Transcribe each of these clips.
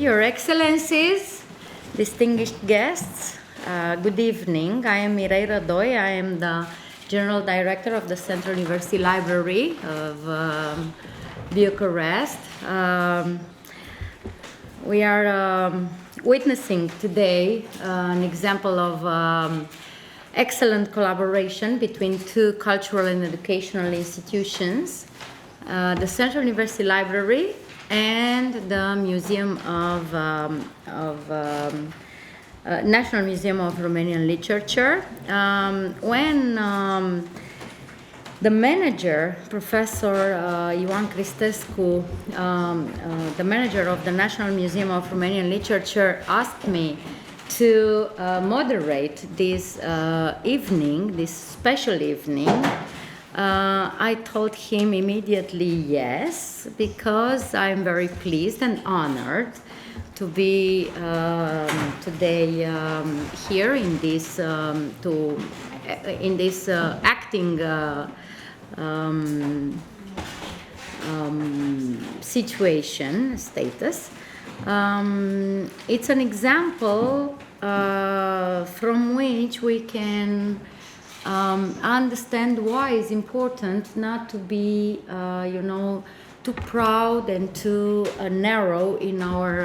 Your Excellencies, distinguished guests, good evening. I am Mirei Rădoi. I am the General Director of the Central University Library of Bucharest. We are witnessing today an example of excellent collaboration between two cultural and educational institutions, the Central University Library and the Museum of National Museum of Romanian Literature. When the manager, Professor Ioan Cristescu, the manager of the National Museum of Romanian Literature, asked me to moderate this evening, this special evening, I told him immediately yes, because I'm very pleased and honored to be today here in this acting situation status. It's an example from which we can understand why it's important not to be, too proud and too narrow in our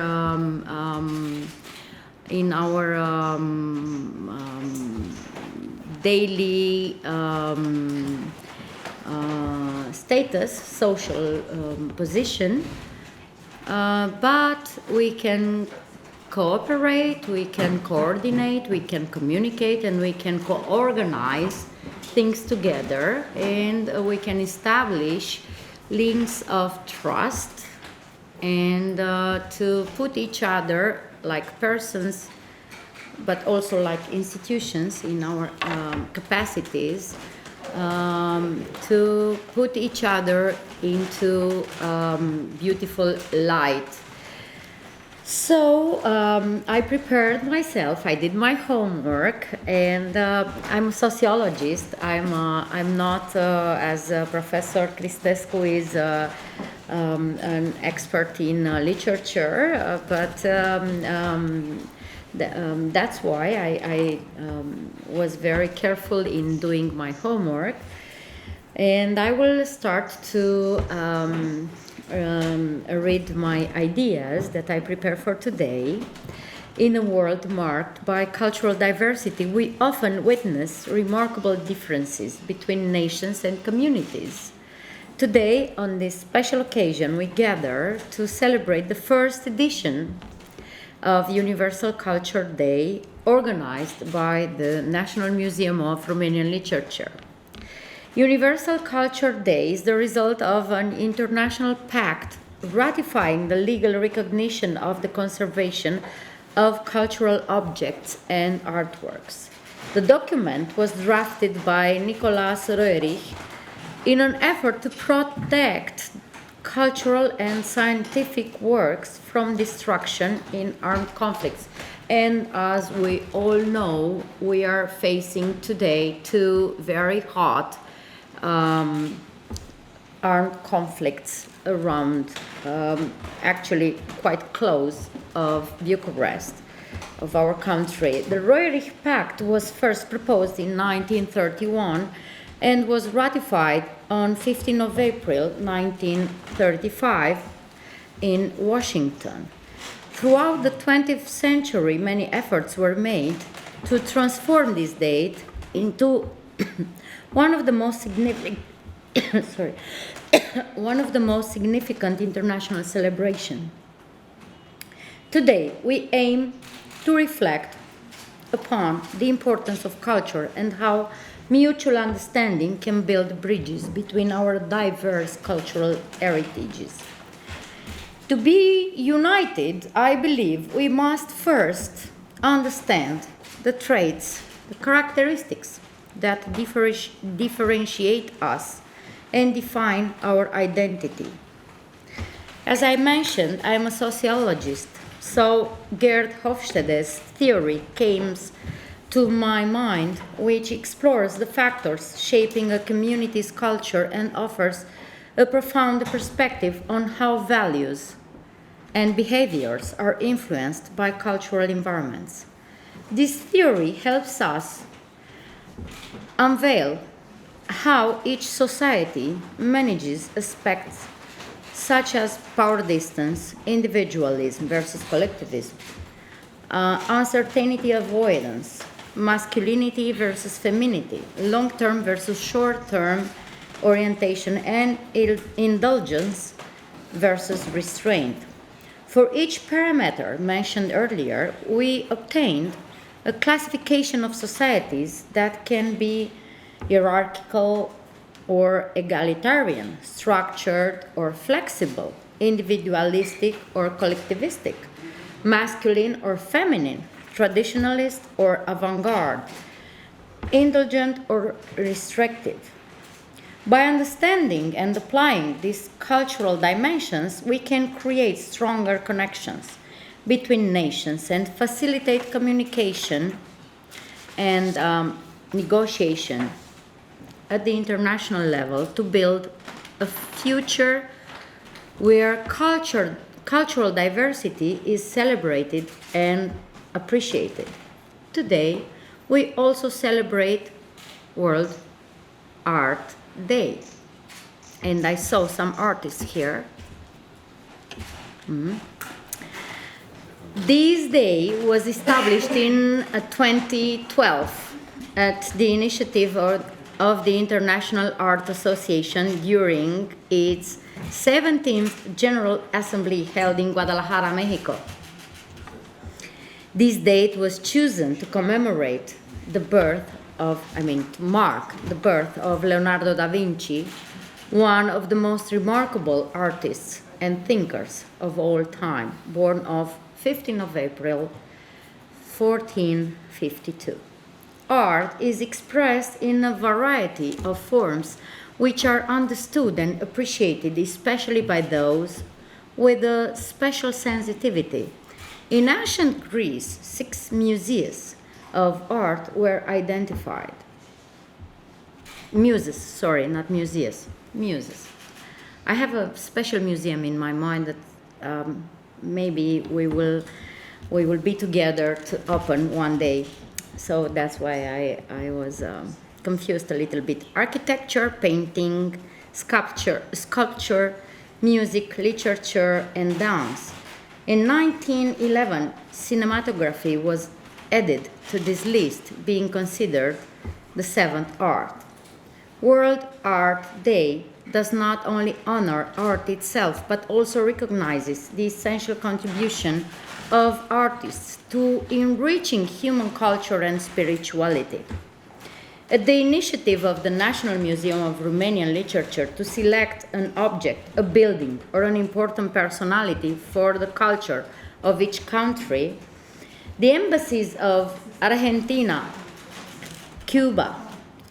daily status, social position, but we can cooperate, we can coordinate, we can communicate, and we can co-organize things together, and we can establish links of trust and to put each other like persons, but also like institutions in our capacities, to put each other into beautiful light. So I prepared myself. I did my homework, and I'm a sociologist. I'm not, as Professor Cristescu is an expert in literature, but that's why I was very careful in doing my homework, and I will start to read my ideas that I prepare for today. In a world marked by cultural diversity, we often witness remarkable differences between nations and communities. Today, on this special occasion, we gather to celebrate the first edition of Universal Culture Day, organized by the National Museum of Romanian Literature. Universal Culture Day is the result of an international pact ratifying the legal recognition of the conservation of cultural objects and artworks. The document was drafted by Nicolae Crețulescu in an effort to protect cultural and scientific works from destruction in armed conflicts. And as we all know, we are facing today two very hot armed conflicts around, actually quite close of Bucharest, of our country. The Roerich Pact was first proposed in 1931 and was ratified on 15th of April 1935 in Washington. Throughout the 20th century, many efforts were made to transform this date into one of the most significant one of the most significant international celebrations. Today, we aim to reflect upon the importance of culture and how mutual understanding can build bridges between our diverse cultural heritages. To be united, I believe we must first understand the traits, the characteristics that differentiate us and define our identity. As I mentioned, I'm a sociologist, so Gerd Hofstede's theory came to my mind, which explores the factors shaping a community's culture and offers a profound perspective on how values, and behaviors are influenced by cultural environments. This theory helps us unveil how each society manages aspects such as power distance, individualism versus collectivism, uncertainty avoidance, masculinity versus femininity, long-term versus short-term orientation, and indulgence versus restraint. For each parameter mentioned earlier, we obtained a classification of societies that can be hierarchical or egalitarian, structured or flexible, individualistic or collectivistic, masculine or feminine, traditionalist or avant-garde, indulgent or restrictive. By understanding and applying these cultural dimensions, we can create stronger connections between nations and facilitate communication and negotiation at the international level to build a future where cultural diversity is celebrated and appreciated. Today, we also celebrate World Art Day. And I saw some artists here. This day was established in 2012 at the initiative of the International Art Association during its 17th General Assembly held in Guadalajara, Mexico. This date was chosen to commemorate to mark the birth of Leonardo da Vinci, one of the most remarkable artists and thinkers of all time, born of 15th of April, 1452. Art is expressed in a variety of forms which are understood and appreciated, especially by those with a special sensitivity. In ancient Greece, 6 muses of art were identified. Muses. I have a special museum in my mind that maybe we will be together to open one day. So that's why I was confused a little bit. Architecture, painting, sculpture, music, literature, and dance. In 1911, cinematography was added to this list, being considered the 7th art. World Art Day does not only honor art itself, but also recognizes the essential contribution of artists to enriching human culture and spirituality. At the initiative of the National Museum of Romanian Literature to select an object, a building, or an important personality for the culture of each country, the embassies of Argentina, Cuba,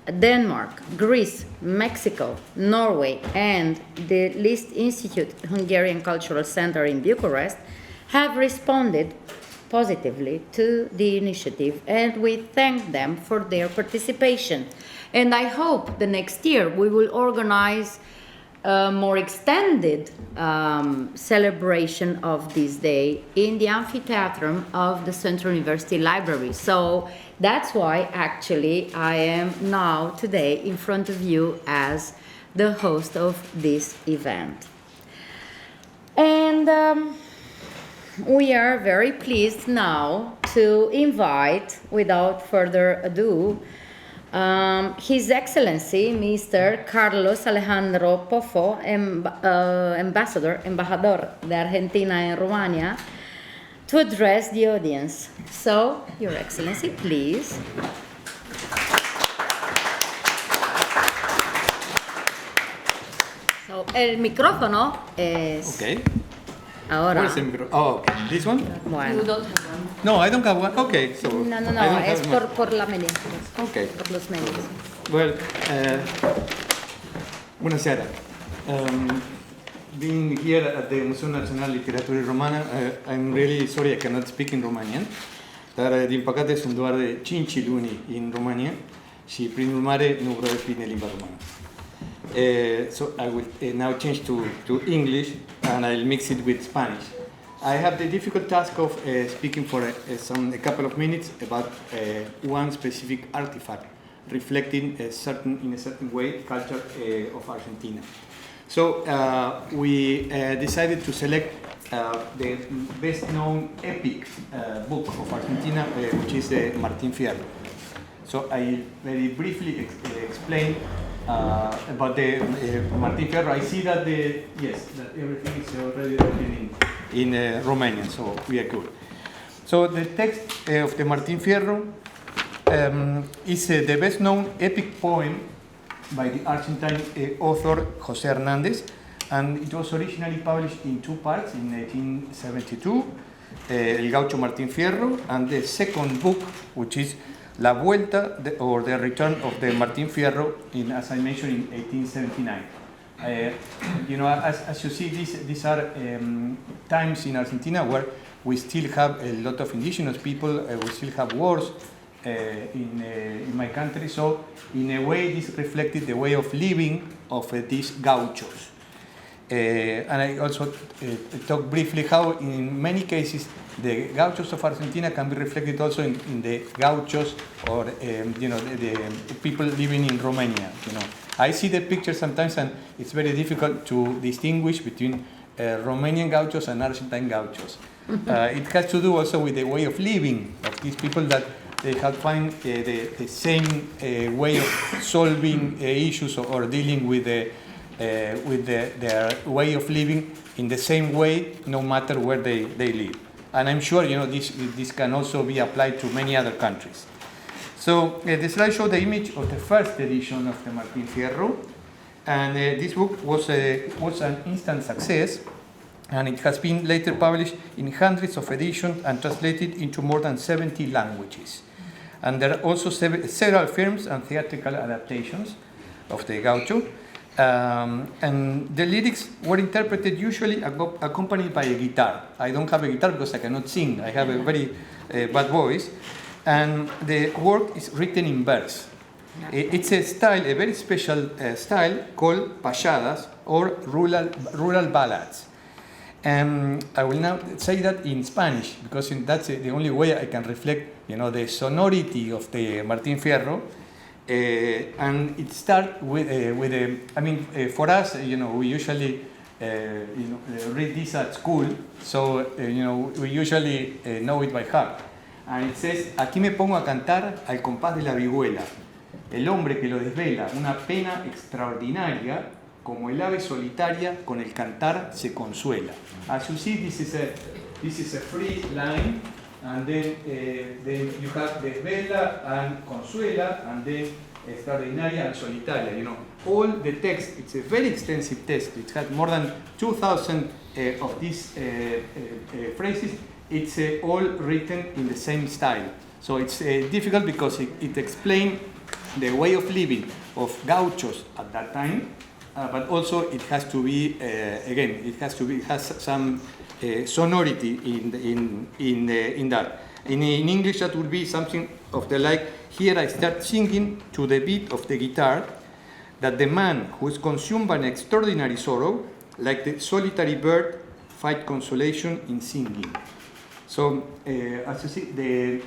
Denmark, Greece, Mexico, Norway, and the Liszt Institute Hungarian Cultural Center in Bucharest have responded positively to the initiative, and we thank them for their participation. And I hope the next year we will organize a more extended celebration of this day in the amphitheater of the Central University Library. So that's why actually I am now today in front of you as the host of this event. And we are very pleased now to invite, without further ado, His Excellency Mr. Carlos Alejandro Poffo, Embajador de Argentina in Romania, to address the audience. So, Your Excellency, please. So, el micrófono es... Okay. Ahora. Where's the micro? Oh, okay. This one? Bueno. You don't have one. No, I don't have one. Okay, so. No, I don't es have por la media. Okay. Por los medios. Well, buonasera. Being here at the Muzeul Național Literaturii Romane, I'm really sorry I cannot speak in Romanian, dar din păcate sunt doar 5 luni în România și prin urmare nu vreau bine limba română. So I will now change to English and I'll mix it with Spanish I have the difficult task of speaking for a couple of minutes about one specific artifact reflecting in a certain way culture of Argentina. So we decided to select the best-known epic book of Argentina, which is Martin Fierro. So I very briefly explain about the Martin Fierro. I see that that everything is already written in Romanian, so we are good. So the text of the Martin Fierro is the best-known epic poem by the Argentine author José Hernández, and it was originally published in two parts in 1872, El Gaucho Martin Fierro, and the second book, which is La Vuelta, or the Return of the Martin Fierro, as I mentioned, in 1879. As you see, these are times in Argentina where we still have a lot of indigenous people, we still have wars in my country, so in a way this reflected the way of living of these gauchos. And I also talk briefly how in many cases the gauchos of Argentina can be reflected also in the gauchos or the people living in Romania. I see the picture sometimes and it's very difficult to distinguish between Romanian gauchos and Argentine gauchos. It has to do also with the way of living of these people, that they have find the same way of solving issues or dealing with their way of living in the same way, no matter where they live. And I'm sure this can also be applied to many other countries. So the slide shows the image of the first edition of the Martin Fierro, and this book was an instant success, and it has been later published in hundreds of editions and translated into more than 70 languages. And there are also several films and theatrical adaptations of the gaucho. And the lyrics were interpreted usually accompanied by a guitar. I don't have a guitar because I cannot sing. I have a very bad voice. And the work is written in verse. It's a very special style called payadas or rural ballads. And I will now say that in Spanish because that's the only way I can reflect, the sonority of the Martin Fierro. And it starts with for us, we usually, read this at school, so, we usually know it by heart. And it says, aquí me pongo a cantar al compás de la vihuela, el hombre que lo desvela, una pena extraordinaria, como el ave solitaria con el cantar se consuela. As you see, this is a free line. And then you have desvela and consuela, and then extraordinaria and solitaria. All the text, it's a very extensive text. It has more than 2,000 of these phrases. It's all written in the same style. So it's difficult because it explains the way of living of gauchos at that time, but also it has to be, it has some sonority in that. In English, that would be something of the like, here I start singing to the beat of the guitar, that the man who is consumed by an extraordinary sorrow, like the solitary bird, find consolation in singing. So, as you see, the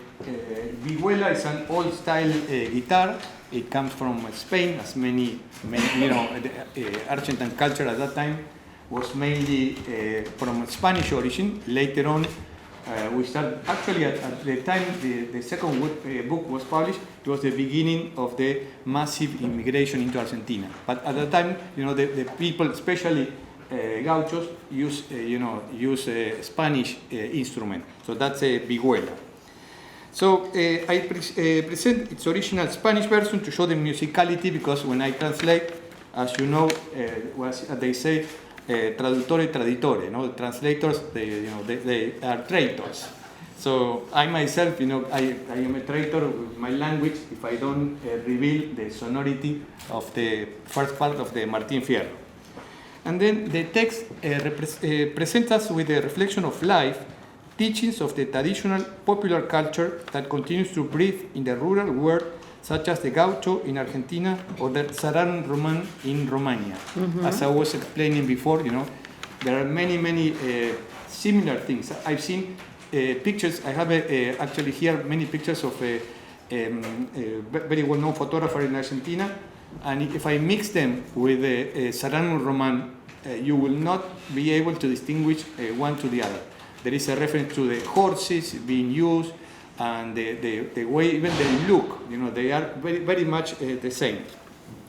vihuela is an old-style guitar. It comes from Spain, as many the Argentine culture at that time was mainly from Spanish origin. Later on, we started, actually at the time the second book was published, it was the beginning of the massive immigration into Argentina. But at the time, the people, especially gauchos, use Spanish instrument. So that's a vihuela. So I present its original Spanish version to show the musicality, because when I translate, as you know, they say, traduttore traditore, translators, they are traitors. So I myself, I am a traitor with my language if I don't reveal the sonority of the first part of the Martin Fierro. And then the text presents us with a reflection of life, teachings of the traditional popular culture that continues to breathe in the rural world, such as the gaucho in Argentina or the Saran Roman in Romania. Mm-hmm. As I was explaining before, there are many similar things. I've seen pictures. I have actually here many pictures of a very well-known photographer in Argentina, and if I mix them with a Sardanus Roman, you will not be able to distinguish one to the other. There is a reference to the horses being used, and the way even they look, they are very much the same.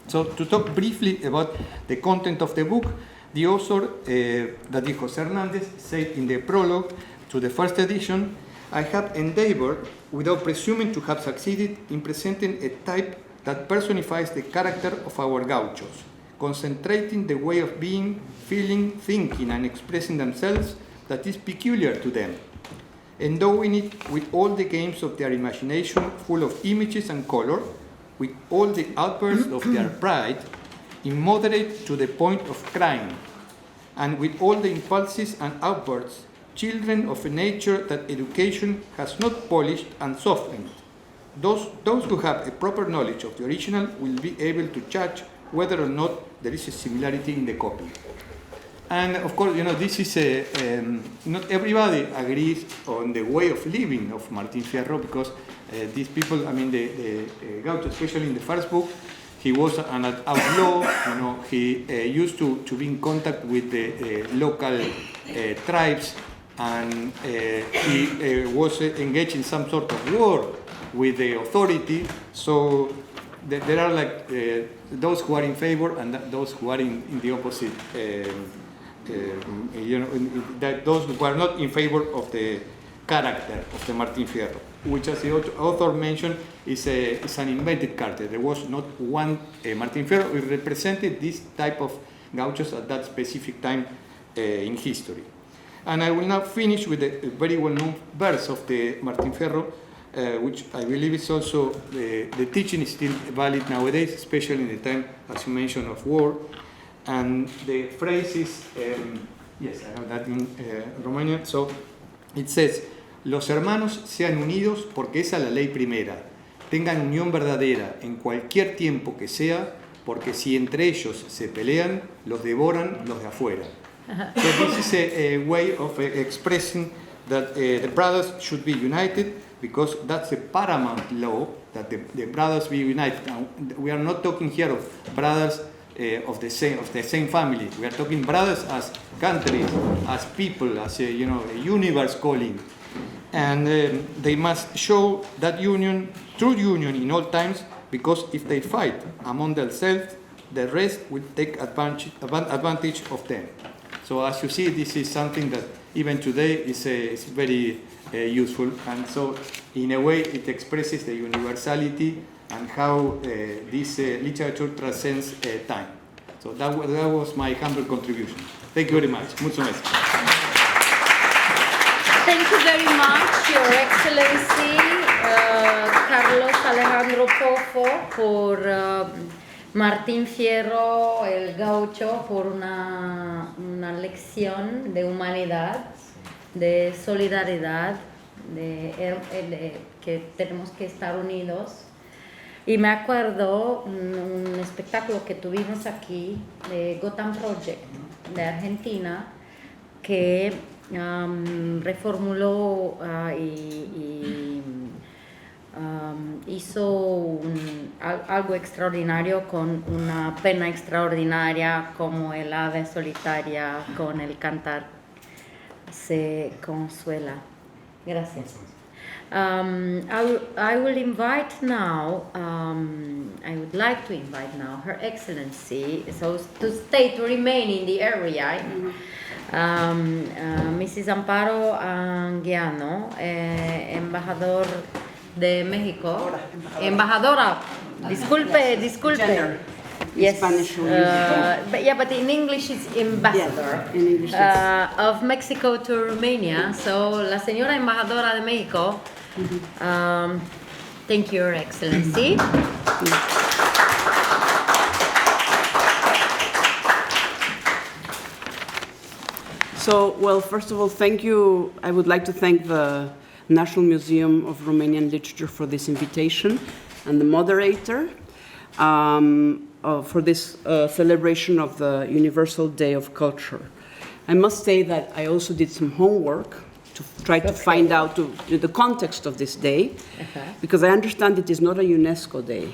So to talk briefly about the content of the book, the author, that is José Hernández, said in the prologue to the first edition, I have endeavored, without presuming to have succeeded, in presenting a type that personifies the character of our gauchos, concentrating the way of being, feeling, thinking, and expressing themselves that is peculiar to them, endowing it with all the games of their imagination full of images and color, with all the outbursts of their pride, immoderate to the point of crime, and with all the impulses and outbursts, children of a nature that education has not polished and softened. Those who have a proper knowledge of the original will be able to judge whether or not there is a similarity in the copy. And of course, this is not everybody agrees on the way of living of Martin Fierro, because these people, the Gaucho, especially in the first book, he was an outlaw. He used to be in contact with the local tribes, and he was engaged in some sort of war with the authority. So there are those who are in favor and those who are in the opposite. That those who are not in favor of the character of the Martin Fierro, which, as the author mentioned, is an invented character. There was not one Martin Fierro. It represented this type of gauchos at that specific time in history. And I will now finish with a very well-known verse of the Martin Fierro, which I believe is also the teaching is still valid nowadays, especially in the time, as you mentioned, of war. And the phrase is, yes, I have that in Romanian. So it says, los hermanos sean unidos porque esa es la ley primera. Tengan unión verdadera en cualquier tiempo que sea, porque si entre ellos se pelean, los devoran los de afuera. So this is a way of expressing that the brothers should be united, because that's a paramount law, that the brothers be united. Now, we are not talking here of brothers of the same family. We are talking brothers as countries, as people, as a universe calling, and they must show that union, true union, in all times. Because if they fight among themselves, the rest will take advantage of them. So as you see, this is something that even today is very useful, and so in a way it expresses the universality and how this literature transcends time. So that was my humble contribution. Thank you very much. Mucho más. Thank you very much, Your Excellency, Carlos Alejandro Poffo, por Martín Fierro, el gaucho, por una lección de humanidad, de solidaridad, de que tenemos que estar unidos. Y me acuerdo un espectáculo que tuvimos aquí de Gotham Project de Argentina, que reformuló y hizo algo extraordinario con una pena extraordinaria, como el ave solitaria con el cantar se consuela. Gracias. I will invite now, I would like to invite now Her Excellency, so to remain in the area, Mrs. Amparo Anguiano, embajador de México. Embajadora, disculpe. Gender. Yes, Spanish but in English it's ambassador. Yes, in English of Mexico to Romania. So, la señora embajadora de México. Thank you, Your Excellency. So, well, first of all, thank you. I would like to thank the National Museum of Romanian Literature for this invitation, and the moderator for this celebration of the Universal Day of Culture. I must say that I also did some homework to try to find out the context of this day, because I understand it is not a UNESCO day.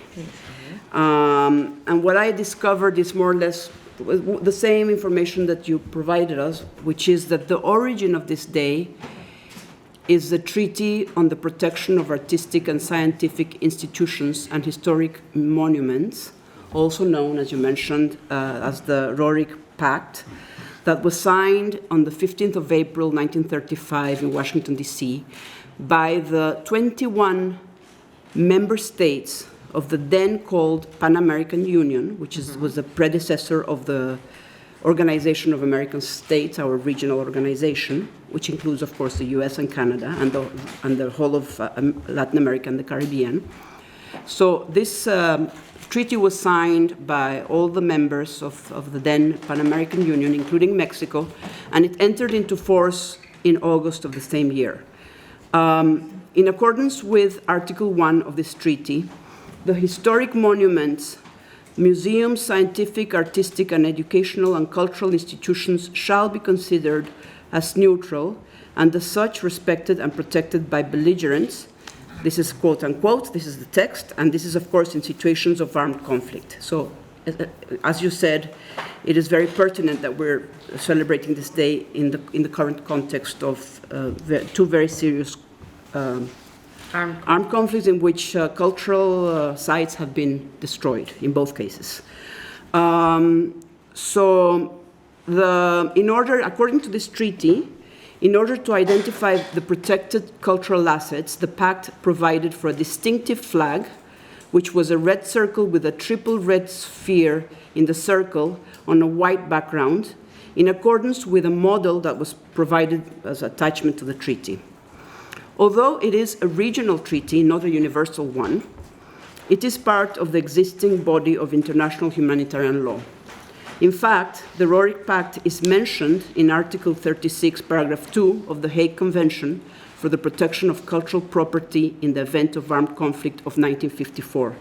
And what I discovered is more or less the same information that you provided us, which is that the origin of this day is the Treaty on the Protection of Artistic and Scientific Institutions and Historic Monuments, also known, as you mentioned, as the Roerich Pact, that was signed on the 15th of April, 1935 in Washington, D.C., by the 21 member states of the then called Pan American Union, which was the predecessor of the Organization of American States, our regional organization, which includes, of course, the US and Canada and the whole of Latin America and the Caribbean. So this treaty was signed by all the members of the then Pan American Union, including Mexico, and it entered into force in August of the same year. In accordance with Article 1 of this treaty, the historic monuments, museums, scientific, artistic, and educational and cultural institutions shall be considered as neutral and as such respected and protected by belligerents. This is quote unquote, this is the text, and this is of course in situations of armed conflict. So as you said, it is very pertinent that we're celebrating this day in the current context of two very serious armed conflicts in which cultural sites have been destroyed in both cases. According to this treaty, in order to identify the protected cultural assets, the pact provided for a distinctive flag, which was a red circle with a triple red sphere in the circle on a white background, in accordance with a model that was provided as attachment to the treaty. Although it is a regional treaty, not a universal one, it is part of the existing body of international humanitarian law. In fact, the Roerich Pact is mentioned in Article 36, Paragraph 2 of the Hague Convention for the Protection of Cultural Property in the Event of Armed Conflict of 1954,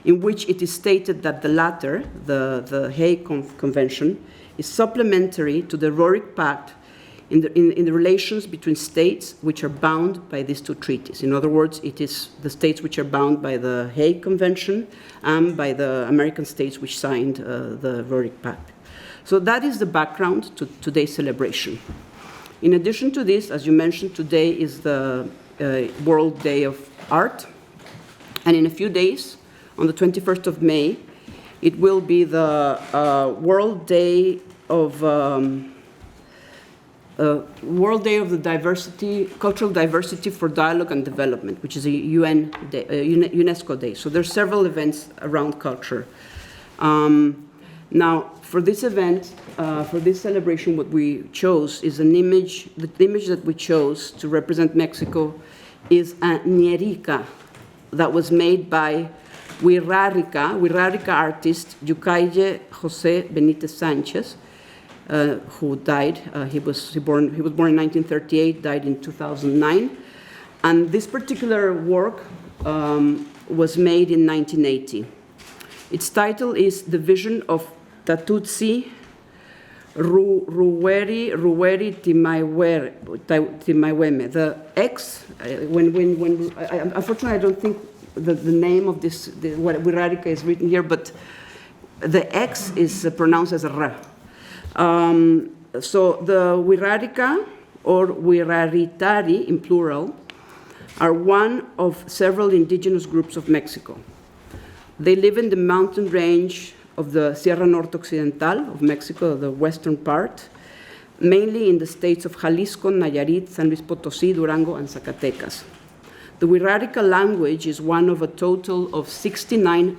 in which it is stated that the latter, the Hague Convention, is supplementary to the Roerich Pact in the relations between states which are bound by these two treaties. In other words, it is the states which are bound by the Hague Convention and by the American states which signed the Roerich Pact. So that is the background to today's celebration. In addition to this, as you mentioned, today is the World Day of Art, and in a few days, on the 21st of May, it will be the World Day of the diversity, cultural diversity for dialogue and development, which is a UNESCO day. So there's several events around culture. Now, for this event, for this celebration, what we chose is an image. The image that we chose to represent Mexico is a ñerica that was made by Wixárika artist Yucaye José Benítez Sánchez, who died. He was born in 1938, died in 2009. And this particular work was made in 1980. Its title is The Vision of Tatutsi Ruweri Timaiweme. The X, unfortunately I don't think the name of this, what Wixárika is written here, but the X is pronounced as a R. So the Wixárika, or Wixáritari in plural, are one of several indigenous groups of Mexico. They live in the mountain range of the Sierra Norte Occidental of Mexico, the western part, mainly in the states of Jalisco, Nayarit, San Luis Potosí, Durango, and Zacatecas. The Wixárika language is one of a total of 69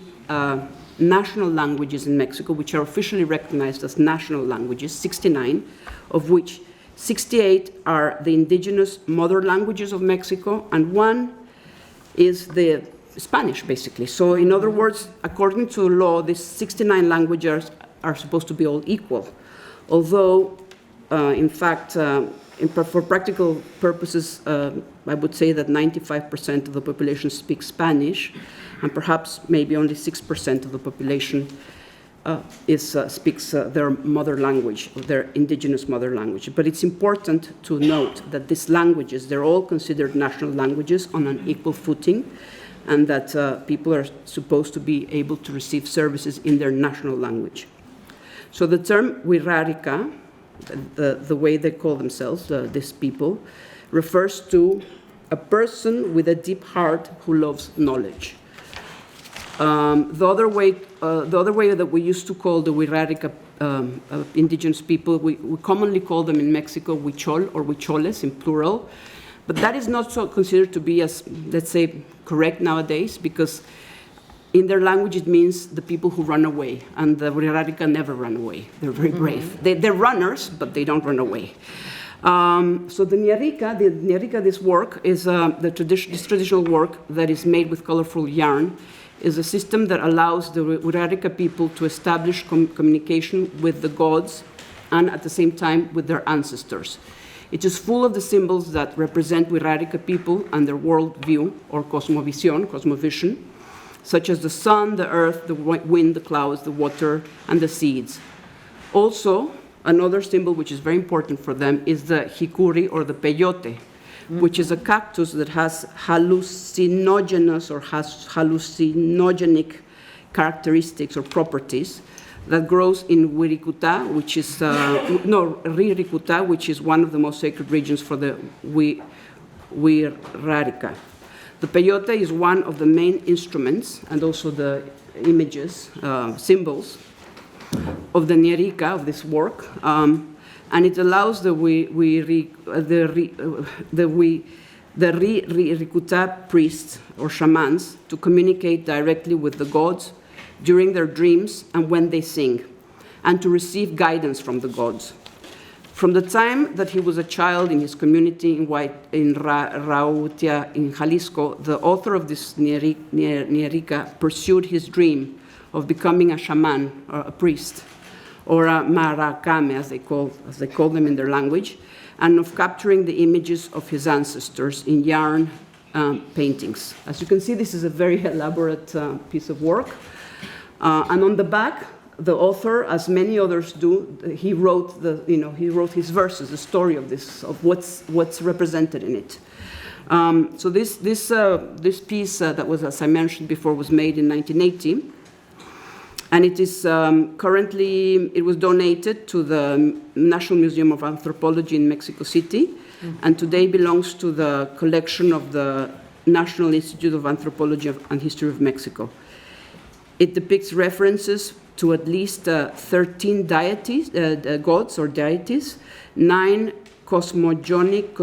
national languages in Mexico, which are officially recognized as national languages, 69, of which 68 are the indigenous mother languages of Mexico, and one is the Spanish, basically. So in other words, according to law, these 69 languages are supposed to be all equal. Although, in fact, for practical purposes, I would say that 95% of the population speaks Spanish, and perhaps maybe only 6% of the population speaks their mother language, their indigenous mother language. But it's important to note that these languages, they're all considered national languages on an equal footing, and that people are supposed to be able to receive services in their national language. So the term Wirrárica, the way they call themselves, these people, refers to a person with a deep heart who loves knowledge. The other way that we used to call the Wirrárica indigenous people, we commonly call them in Mexico Huichol or Huicholes in plural, but that is not so considered to be as, let's say, correct nowadays, because in their language it means the people who run away, and the Wirrárica never run away. They're very brave. They're runners, but they don't run away. So the Ñarrica, this work is this traditional work that is made with colorful yarn, is a system that allows the Wirrárica people to establish communication with the gods and at the same time with their ancestors. It is full of the symbols that represent Wirrárica people and their worldview or cosmovision, such as the sun, the earth, the wind, the clouds, the water, and the seeds. Also, another symbol which is very important for them is the jicuri or the peyote, which is a cactus that has hallucinogenic characteristics or properties that grows in Wirikuta, which is Ririkuta, which is one of the most sacred regions for the Wirrárica. The peyote is one of the main instruments and also the images, symbols of the Ñarrica, of this work, and it allows the Ririkuta priests or shamans to communicate directly with the gods during their dreams and when they sing, and to receive guidance from the gods. From the time that he was a child in his community in Rautia in Jalisco, the author of this Ñarrica pursued his dream of becoming a shaman or a priest, or a maracame, as they call them in their language, and of capturing the images of his ancestors in yarn paintings. As you can see, this is a very elaborate piece of work. And on the back, the author, as many others do, he wrote his verses, the story of this, of what's represented in it. So this piece that was, as I mentioned before, was made in 1980. And it is it was donated to the National Museum of Anthropology in Mexico City, and today belongs to the collection of the National Institute of Anthropology and History of Mexico. It depicts references to at least 13 deities, gods or deities, 9 cosmogonic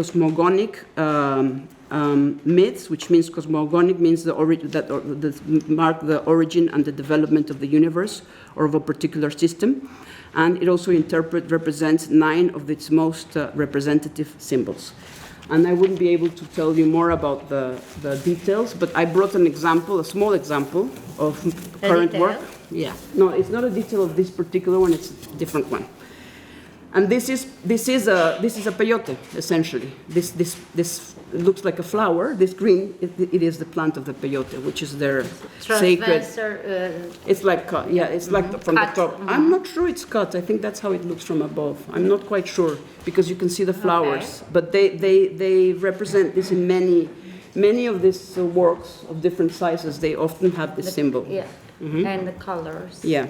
myths, which means cosmogonic means that mark the origin and the development of the universe or of a particular system, and it also represents 9 of its most representative symbols. And I wouldn't be able to tell you more about the details, but I brought an example, a small example of current work. Yeah, no, it's not a detail of this particular one; it's a different one. And this is a peyote, essentially. This looks like a flower. This green, it is the plant of the peyote, which is their sacred. It's like cut. Yeah, it's like from cut. The top. Mm-hmm. I'm not sure it's cut. I think that's how it looks from above. I'm not quite sure because you can see the flowers. Okay. But they represent this in many of these works of different sizes. They often have this symbol. Yeah, and the colors. Yeah.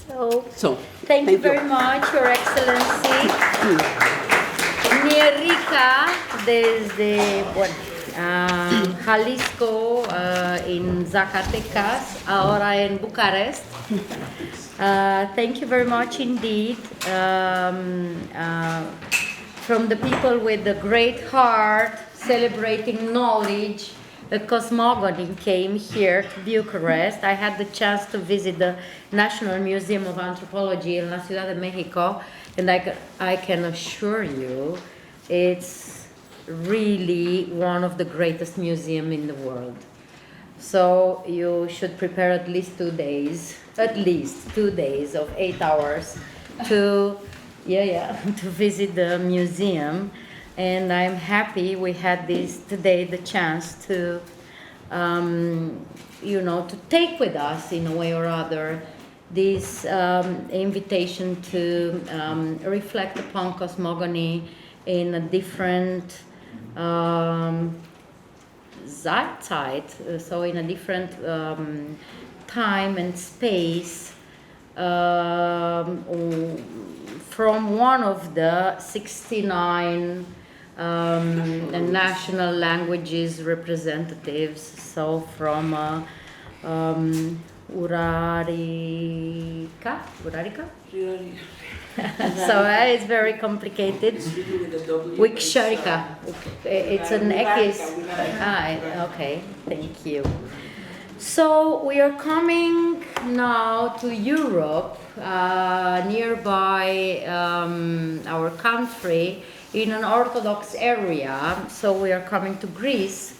So thank you very much, Your Excellency. Ñarrica desde Jalisco, in Zacatecas, ahora en Bucarest. Thank you very much indeed. From the people with a great heart, celebrating knowledge, a cosmogony came here to Bucharest. I had the chance to visit the National Museum of Anthropology in La Ciudad de Mexico, and I can assure you it's really one of the greatest museums in the world. So you should prepare at least 2 days of 8 hours to visit the museum. And I'm happy we had today the chance to, to take with us in a way or other this invitation to reflect upon cosmogony in a different Zeit, so in a different time and space, from one of the 69 national languages representatives, so from Urarika? So it's very complicated. Wiksharika. It's an X. Okay, thank you. So we are coming now to Europe, nearby our country, in an Orthodox area. So we are coming to Greece,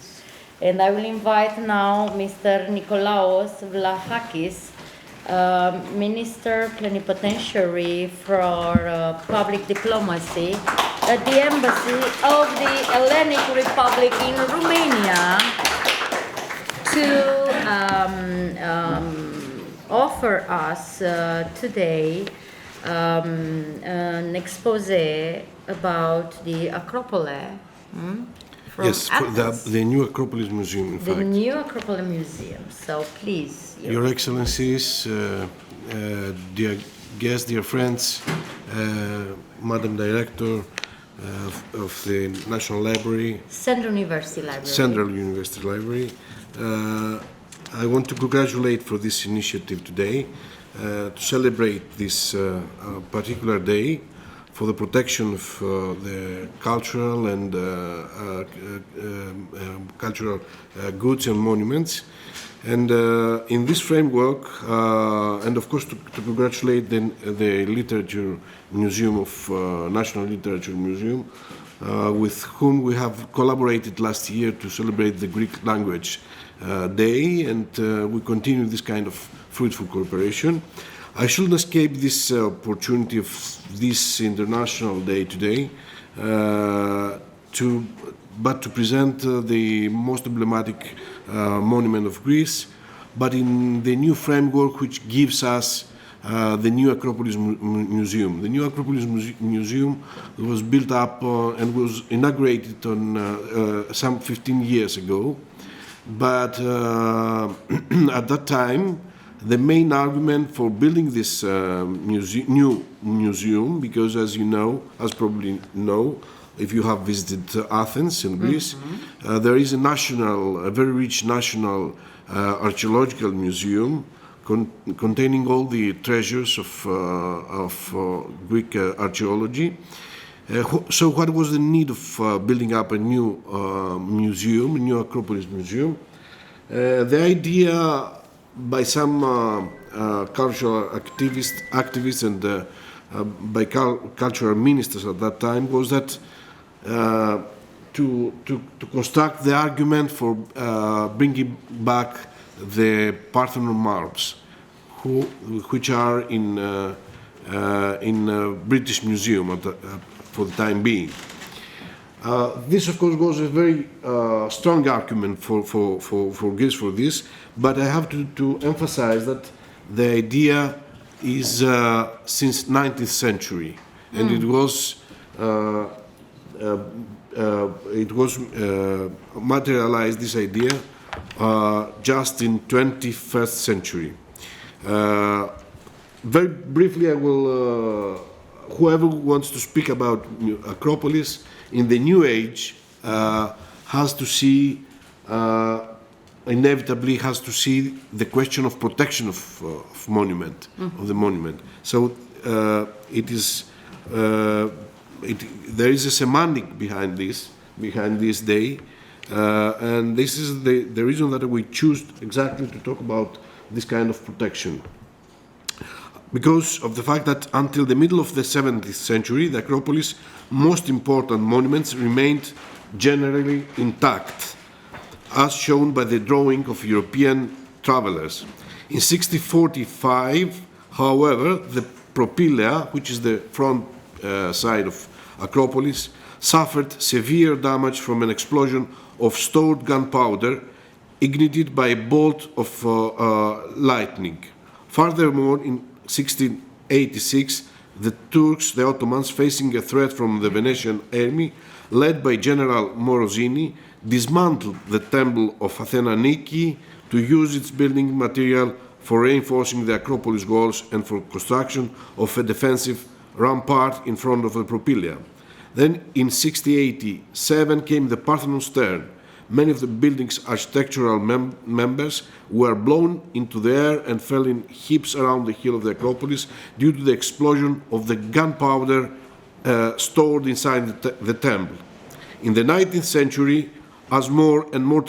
and I will invite now Mr. Nikolaos Vlachakis, Minister Plenipotentiary for Public Diplomacy at the Embassy of the Hellenic Republic in Romania, to offer us today an expose about the Acropole. From yes, the new Acropolis Museum, in fact. The new Acropole Museum. So please. Your Excellencies, dear guests, dear friends, Madam Director of the National Library, Central University Library. Central University Library. I want to congratulate for this initiative today to celebrate this particular day for the protection of the cultural and cultural goods and monuments. And in this framework, and of course to congratulate the Literature Museum of National Literature Museum, with whom we have collaborated last year to celebrate the Greek language day, and we continue this kind of fruitful cooperation. I shouldn't escape this opportunity of this International Day today, to present the most emblematic monument of Greece, but in the new framework which gives us the new Acropolis Museum. The new Acropolis Museum was built up and was inaugurated on some 15 years ago, but at that time, the main argument for building this new museum, because as you know, as probably know, if you have visited Athens in Greece, there is a very rich national archaeological museum containing all the treasures of Greek archaeology. So what was the need of building up a new museum, a new Acropolis Museum? The idea by some cultural activists and by cultural ministers at that time was that to construct the argument for bringing back the Parthenon marbles, which are in British Museum for the time being. This, of course, was a very strong argument for Greece for this, but I have to emphasize that the idea is since 19th century, and it was materialized, this idea, just in 21st century. Very briefly, I will, whoever wants to speak about Acropolis in the new age has to see, inevitably has to see the question of protection of monument, of the monument. So it is, there is a semantic behind this day, and this is the reason that we choose exactly to talk about this kind of protection. Because of the fact that until the middle of the 17th century, the Acropolis' most important monuments remained generally intact, as shown by the drawing of European travelers. In 1645, however, the propylea, which is the front side of Acropolis, suffered severe damage from an explosion of stored gunpowder ignited by a bolt of lightning. Furthermore, in 1686, the Turks, the Ottomans, facing a threat from the Venetian army, led by General Morosini, dismantled the temple of Athena Nike to use its building material for reinforcing the Acropolis walls and for construction of a defensive rampart in front of the Propylaea. Then, in 1687, came the Parthenon's turn. Many of the building's architectural members were blown into the air and fell in heaps around the hill of the Acropolis due to the explosion of the gunpowder stored inside the temple. In the 19th century, as more and more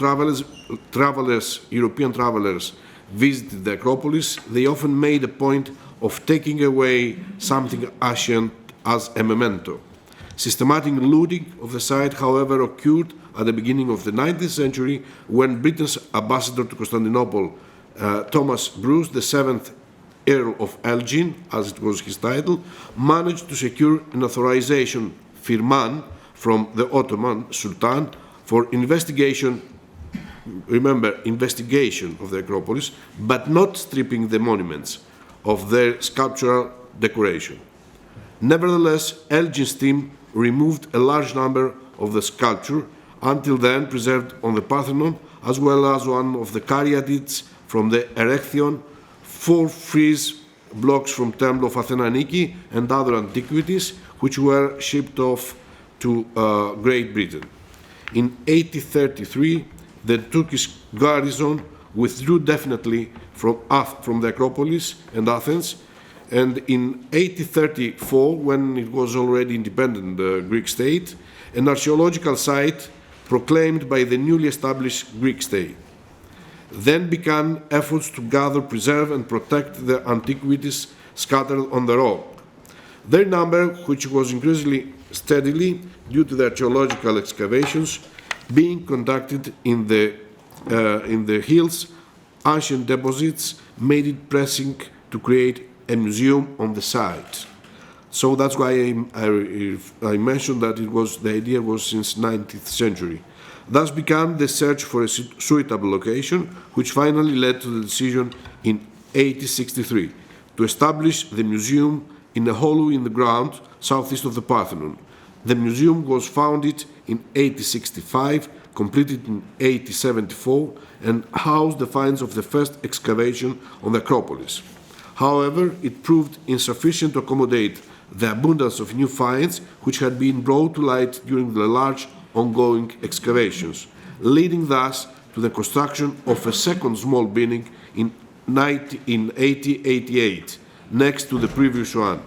European travelers, visited the Acropolis, they often made a point of taking away something ancient as a memento. Systematic looting of the site, however, occurred at the beginning of the 19th century when Britain's ambassador to Constantinople, Thomas Bruce, the 7th Earl of Elgin, as it was his title, managed to secure an authorization, firman, from the Ottoman Sultan for investigation, remember, investigation of the Acropolis, but not stripping the monuments of their sculptural decoration. Nevertheless, Elgin's team removed a large number of the sculpture, until then preserved on the Parthenon, as well as one of the caryatids from the Erechtheion, 4 frieze blocks from Temple of Athena Nike, and other antiquities, which were shipped off to Great Britain. In 1833, the Turkish garrison withdrew definitely from the Acropolis and Athens, and in 1834, when it was already independent Greek state, an archaeological site proclaimed by the newly established Greek state. Then began efforts to gather, preserve, and protect the antiquities scattered on the rock. Their number, which was increasingly steadily due to the archaeological excavations being conducted in the hills, ancient deposits made it pressing to create a museum on the site. So that's why I mentioned that the idea was since 19th century. Thus began the search for a suitable location, which finally led to the decision in 1863 to establish the museum in a hollow in the ground southeast of the Parthenon. The museum was founded in 1865, completed in 1874, and housed the finds of the first excavation on the Acropolis. However, it proved insufficient to accommodate the abundance of new finds which had been brought to light during the large ongoing excavations, leading thus to the construction of a second small building in 1888, next to the previous one.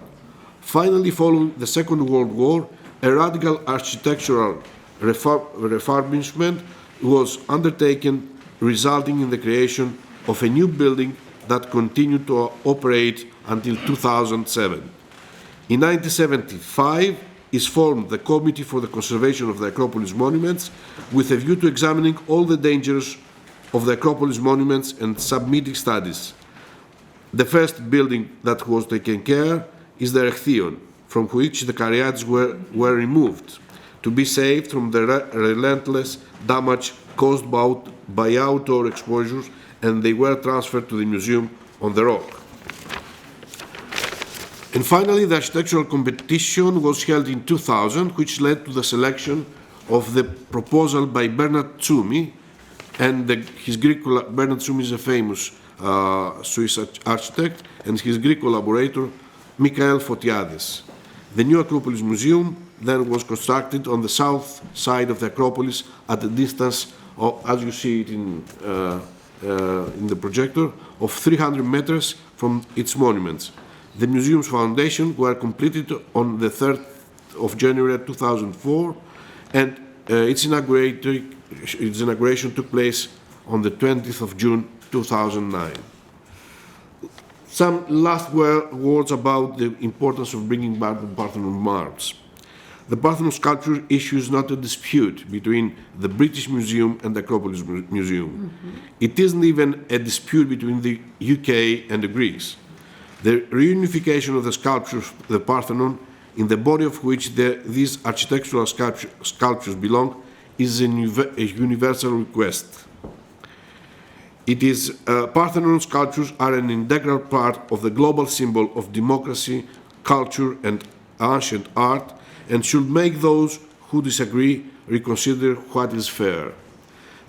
Finally, following the Second World War, a radical architectural refurbishment was undertaken, resulting in the creation of a new building that continued to operate until 2007. In 1975 is formed the Committee for the Conservation of the Acropolis Monuments with a view to examining all the dangers of the Acropolis monuments and submitting studies. The first building that was taken care is the Erechtheion, from which the caryatids were removed to be saved from the relentless damage caused by outdoor exposures, and they were transferred to the museum on the rock. And finally, the architectural competition was held in 2000, which led to the selection of the proposal by Bernard Tsoumi, and Bernard Tsoumi is a famous Swiss architect, and his Greek collaborator, Michael Fotiades. The new Acropolis Museum then was constructed on the south side of the Acropolis at a distance of, as you see it in the projector, of 300 meters from its monuments. The museum's foundations were completed on the 3rd of January 2004, and its inauguration took place on the 20th of June 2009. Some last words about the importance of bringing back the Parthenon marks. The Parthenon sculpture issue is not a dispute between the British Museum and the Acropolis Museum. Mm-hmm. It isn't even a dispute between the UK and the Greeks. The reunification of the sculptures, the Parthenon, in the body of which these architectural sculptures belong, is a universal request. It is Parthenon sculptures are an integral part of the global symbol of democracy, culture, and ancient art, and should make those who disagree reconsider what is fair.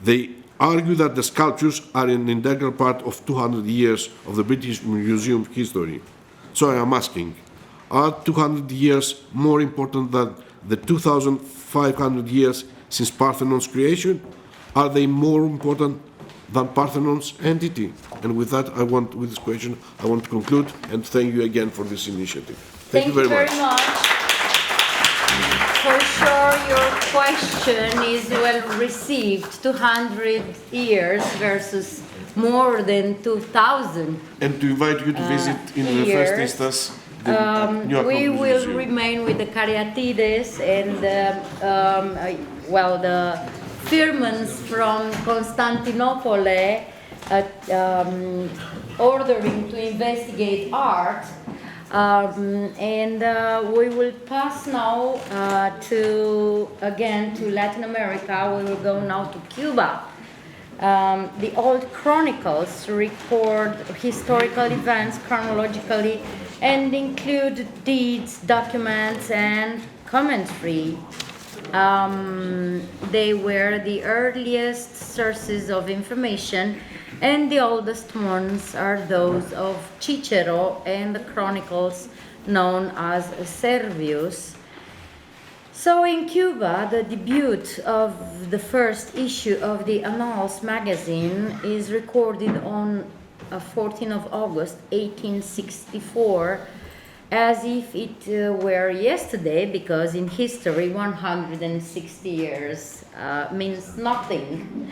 They argue that the sculptures are an integral part of 200 years of the British Museum history. So I am asking, are 200 years more important than the 2,500 years since Parthenon's creation? Are they more important than Parthenon's entity? And with that, with this question, I want to conclude and thank you again for this initiative. Thank you very much. For sure, your question is well received. 200 years versus more than 2,000. And to invite you to visit in the first instance the New Acropole we will Museum. remain with the Caryatides and the Firmans from Constantinople ordering to investigate art. We will pass now to Latin America. We will go now to Cuba. The old chronicles record historical events chronologically and include deeds, documents, and commentary. They were the earliest sources of information, and the oldest ones are those of Cicero and the chronicles known as Servius. So in Cuba, the debut of the first issue of the Annals magazine is recorded on 14th of August 1864, as if it were yesterday, because in history 160 years means nothing.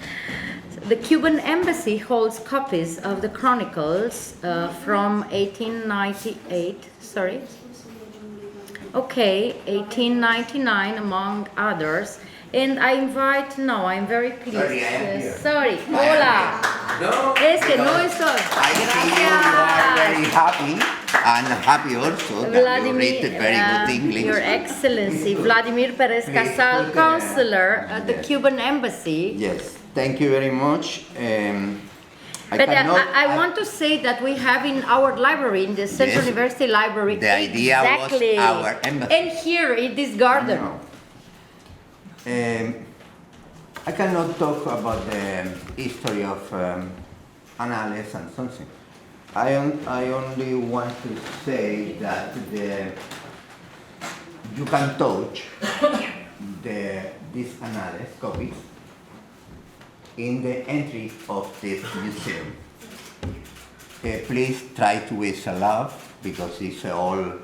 The Cuban embassy holds copies of the chronicles from 1899 among others. And I invite, I'm very pleased. Sorry, hola. No, es que no estoy. I see you are very happy, and happy also that you read very good English. Your Excellency, Vladimir Perez Casal, Counselor at the Cuban Embassy. Yes, thank you very much. I want to say that we have in our library, in the Central University Library, the idea was our embassy. And here in this garden. I cannot talk about the history of Annales and something. I only want to say that you can touch these Annales copies in the entry of this museum. Please try to whistle up because it's all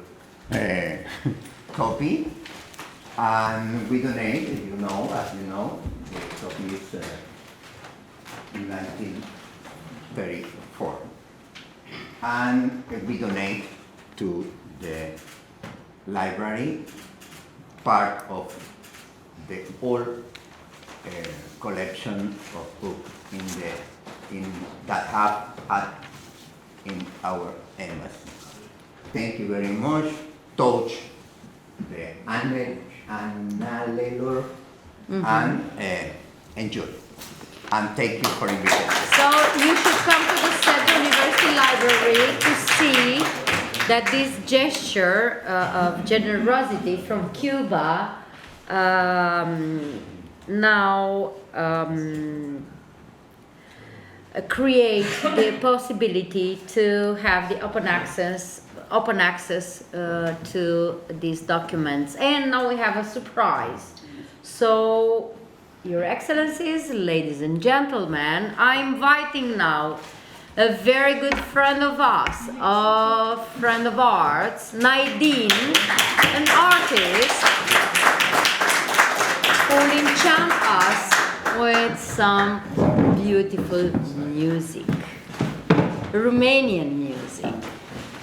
copy. And we donate, as you know, the copy is in 1934. And we donate to the library part of the whole collection of books that have in our embassy. Thank you very much. Touch the Annalelor and enjoy. And thank you for inviting me. So you should come to the Central University Library to see that this gesture of generosity from Cuba now create the possibility to have the open access to these documents. And now we have a surprise. So, Your Excellencies, ladies and gentlemen, I'm inviting now a very good friend of us, a friend of arts, Nadine, an artist, who will enchant us with some beautiful music, Romanian music.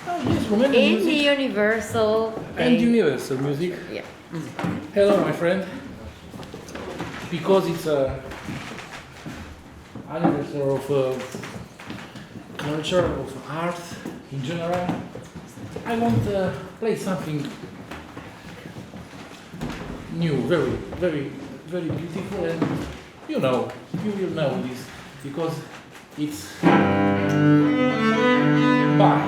Yes, Romanian In music. the universal And universal music. Yeah. Hello, my friend. Because it's a anniversary of culture, of art in general, I want to play something new, very, very, very beautiful, and you will know this, because It's bye.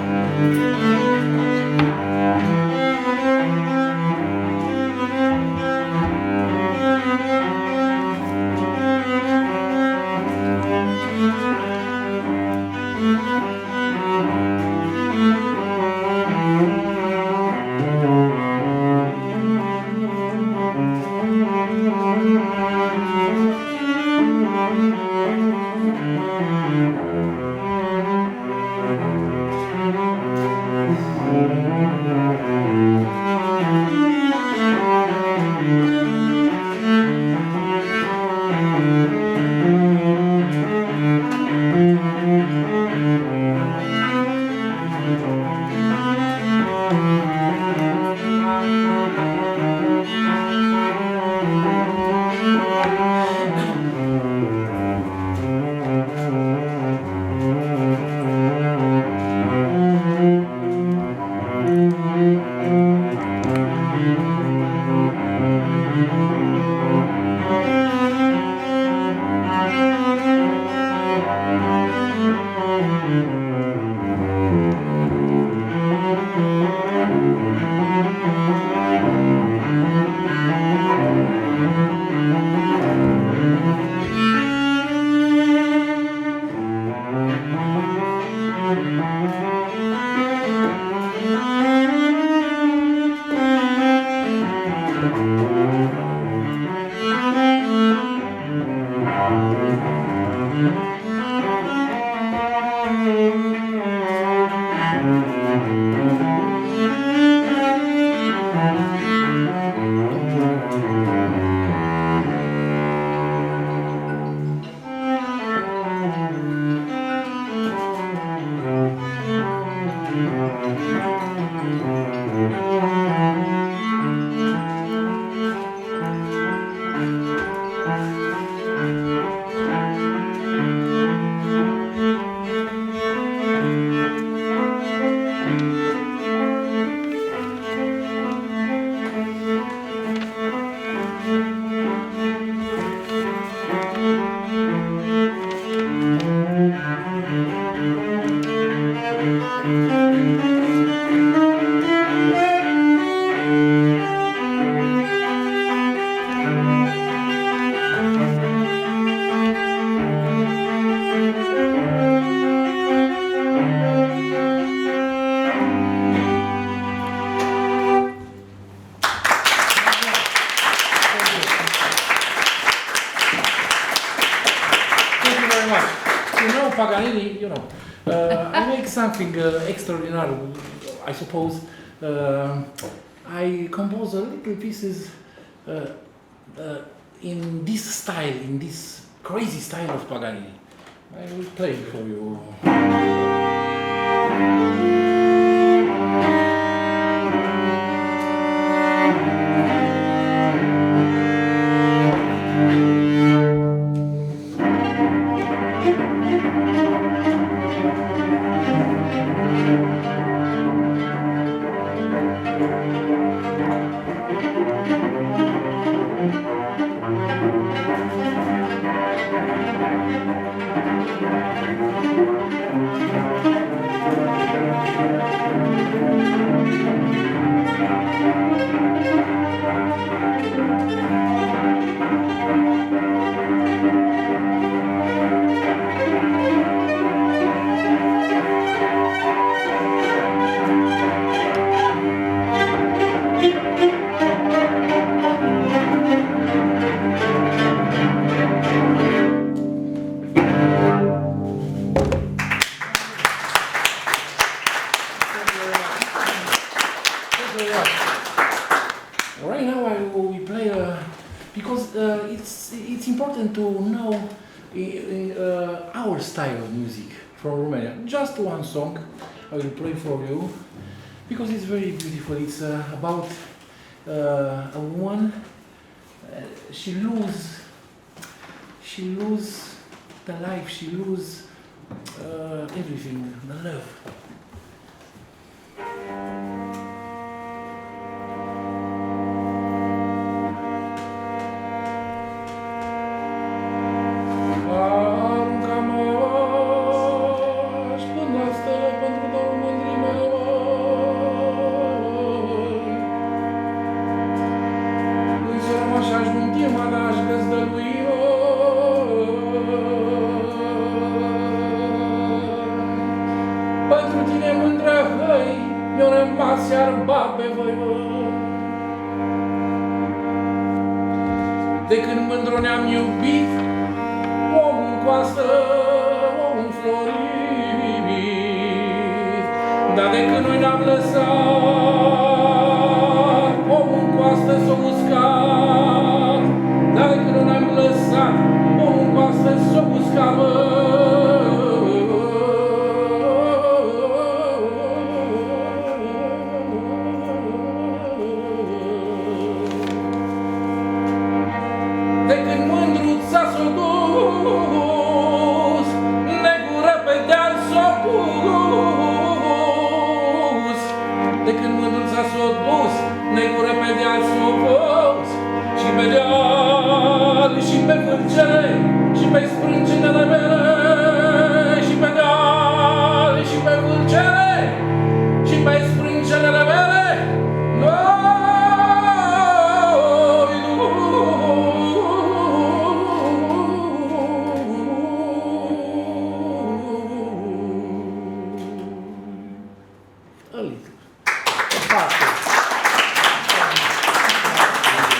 Paganini, you know, I make something extraordinary, I suppose. I compose a little pieces in this style, in this crazy style of Paganini. I will play for you. Right now we play because it's important to know our style of music from Romania. Just one song I will play for you because it's very beautiful. It's about a woman. She lose the life. She lose everything, the love. așa-și ultima n-aș găzdălui. Pentru tine mândră hăi, mi-o rămas iar bat pe voi, de când mândru ne-am iubit, omul coastă, omul florit. Dar de când noi ne-am lăsat, omul coastă s-o uscat. Dar de când noi ne-am lăsat, omul coastă s-o uscat, și pe sprâncenele mele, și pe deal, și pe vâlcere, și pe sprâncenele mele, noi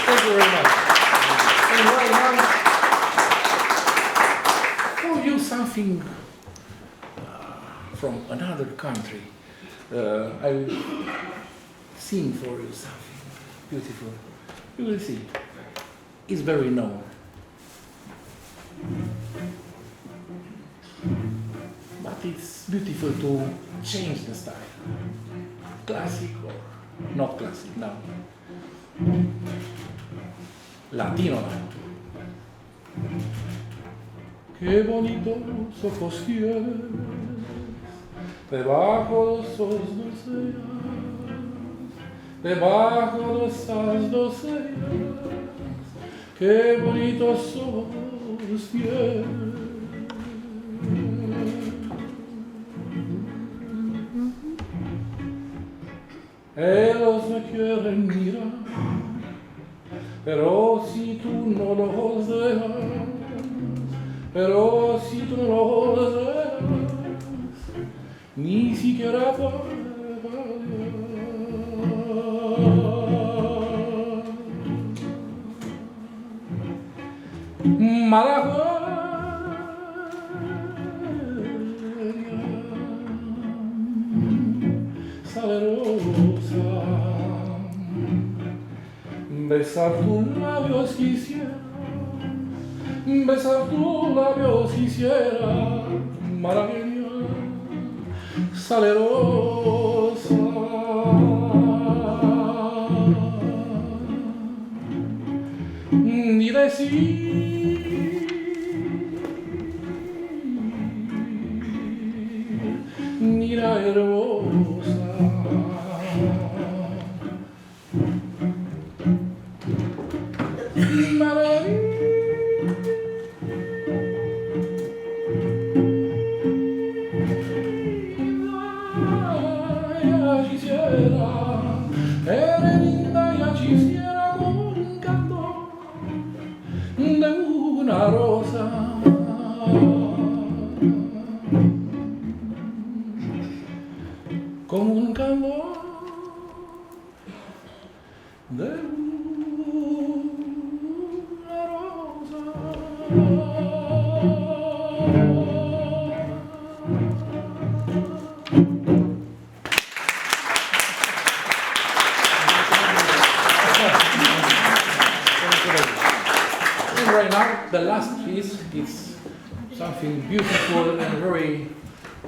Thank you very much. And right now, for you something from another country. I will sing for you something beautiful. You will see. It's very known. But it's beautiful to change the style. Classic or not classic now. Latino. Qué bonitos ojos tienes debajo de esos 12 años, debajo de esas 12 años. Qué bonitos ojos tienes. Ellos me quieren mirar, pero si tú no los dejas, pero si tú no los dejas, ni siquiera salerosa, besar tus labios quisiera, besar tus labios quisiera, maravilla, salerosa. Y decir, mira hermosa, rosa, como un calor de una rosa. Right now, the last piece is something beautiful and very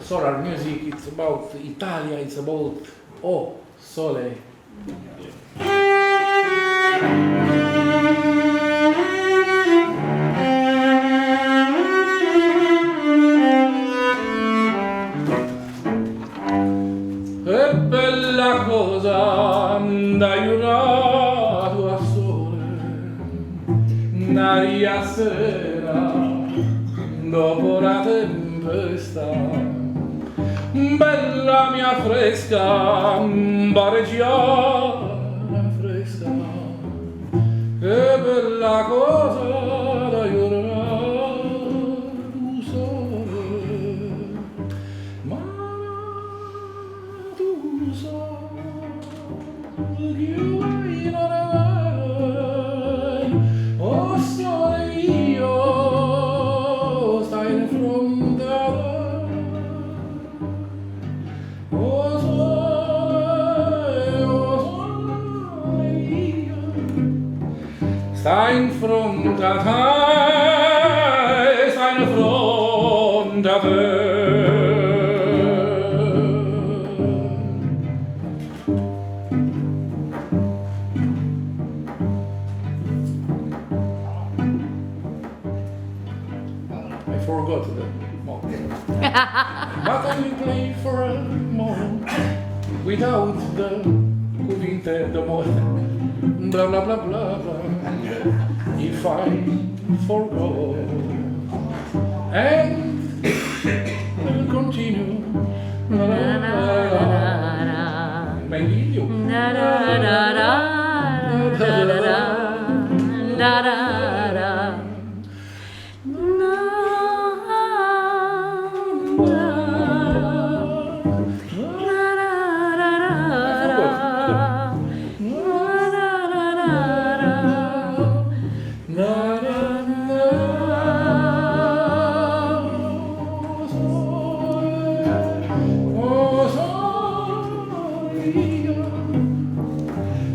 solar music. It's about Italia, it's about O Sole. È bella cosa da giurato a sole, un'aria serena dopo la tempesta, bella mia fresca, vareggiana fresca, è bella cosa da llorar tu sole, ma tu sai che io non hai, oh sole mio, stai in fronte a me, oh sole mio, stai in fronte a te, stai in fronte a te. I forgot the moment. But I will play for a moment without the cuvinte, the moment. Blah blah blah blah blah. If I forgot, and I will continue. La, la, la, la, la. Maybe you. Da da da da da da da da da.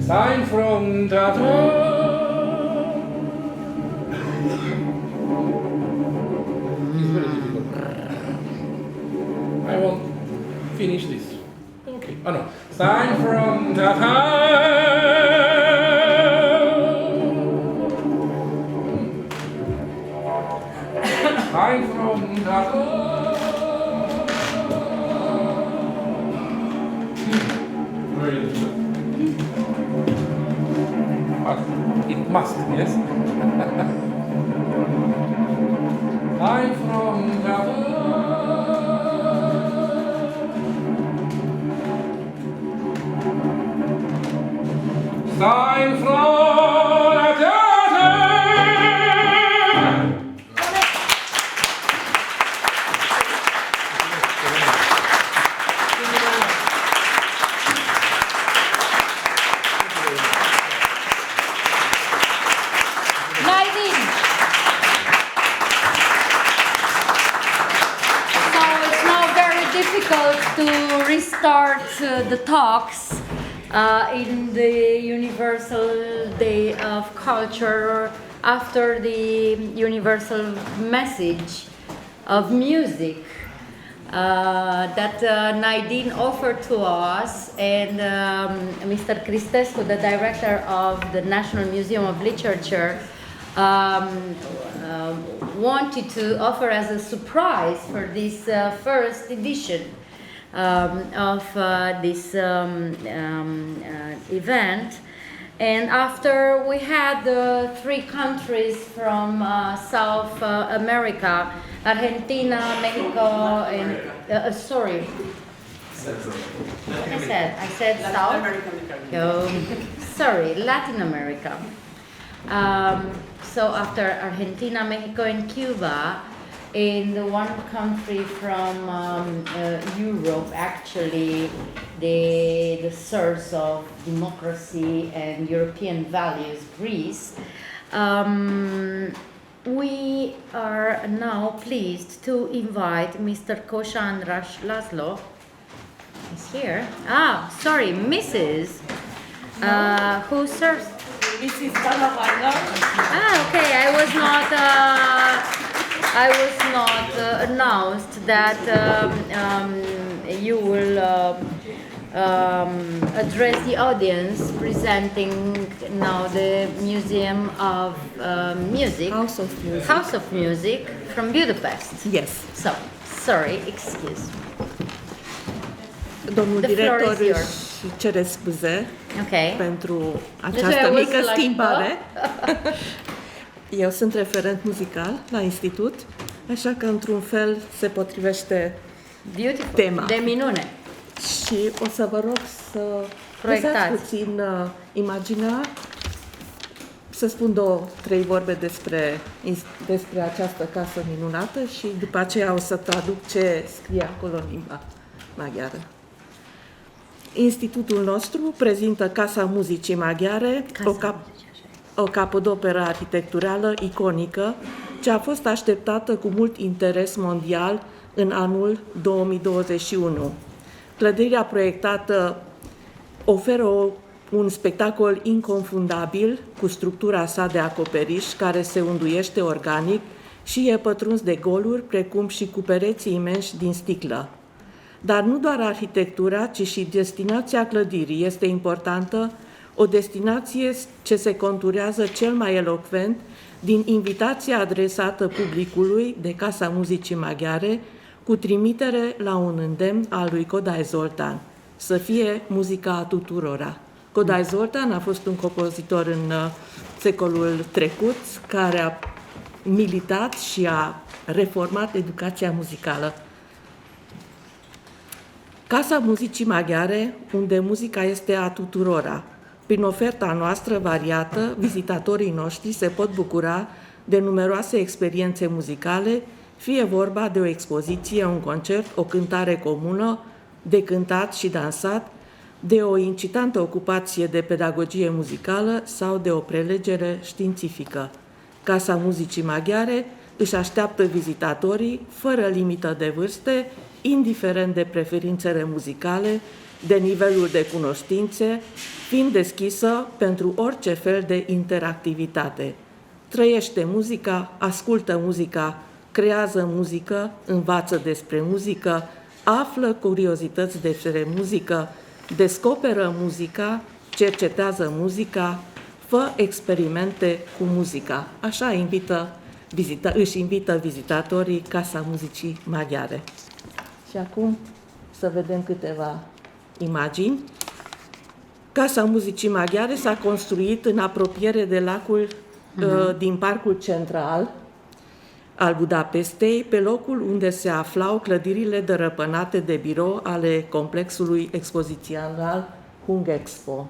Sign from the It's very difficult. I won't finish this. Okay. Oh no. Sign from the Sign from the Very difficult. But it must, yes? I'm from the I'm from the to restart the talks in the Universal Day of Culture after the universal message of music that Nadine offered to us, and Mr. Cristescu, the director of the National Museum of Literature, wanted to offer as a surprise for this first edition of this event. And after we had three countries from South America, Argentina, Mexico, and sorry, I said South. Sorry, Latin America. So after Argentina, Mexico, and Cuba, in the one country from Europe, actually, the source of democracy and European values, Greece, we are now pleased to invite Mr. Koshan Laszlo. He's here. Ah, sorry, Mrs. Who serves? Mrs. Calavagna. Ah, okay. I was not announced that you will address the audience, presenting now the Museum of Music. House of Music. House of Music from Budapest. Yes. So, sorry, excuse me. Domnul The floor director is yours. își cere scuze Okay. pentru Deci această I was mică like, schimbare. Eu sunt referent muzical la institut, așa că într-un fel se potrivește Beautiful. tema. De minune. Și o să vă rog să Proiectați. puțin imaginea să spun 2-3 vorbe despre această casă minunată și după aceea o să traduc ce scrie acolo în limba maghiară. Institutul nostru prezintă Casa Muzicii Maghiare, o capodoperă arhitecturală iconică, ce a fost așteptată cu mult interes mondial în anul 2021. Clădirea proiectată oferă un spectacol inconfundabil cu structura sa de acoperiș care se unduiește organic și e pătruns de goluri, precum și cu pereții imensi din sticlă. Dar nu doar arhitectura, ci și destinația clădirii este importantă, o destinație ce se conturează cel mai elocvent din invitația adresată publicului de Casa Muzicii Maghiare, cu trimitere la un îndemn al lui Kodály Zoltán, să fie muzica a tuturora. Kodály Zoltán a fost un compozitor în secolul trecut, care a militat și a reformat educația muzicală. Casa Muzicii Maghiare, unde muzica este a tuturora. Prin oferta noastră variată, vizitatorii noștri se pot bucura de numeroase experiențe muzicale, fie vorba de o expoziție, un concert, o cântare comună, de cântat și dansat, de o incitantă ocupație de pedagogie muzicală sau de o prelegere științifică. Casa Muzicii Maghiare își așteaptă vizitatorii fără limită de vârste, indiferent de preferințele muzicale, de nivelul de cunoștințe, fiind deschisă pentru orice fel de interactivitate. Trăiește muzica, ascultă muzica, creează muzică, învață despre muzică, află curiozități despre muzică, descoperă muzica, cercetează muzica, fă experimente cu muzica. Așa își invită vizitatorii Casa Muzicii Maghiare. Și acum să vedem câteva imagini. Casa Muzicii Maghiare s-a construit în apropiere de lacul din Parcul Central al Budapestei, pe locul unde se aflau clădirile dărăpânate de birou ale complexului expozițional Hungexpo.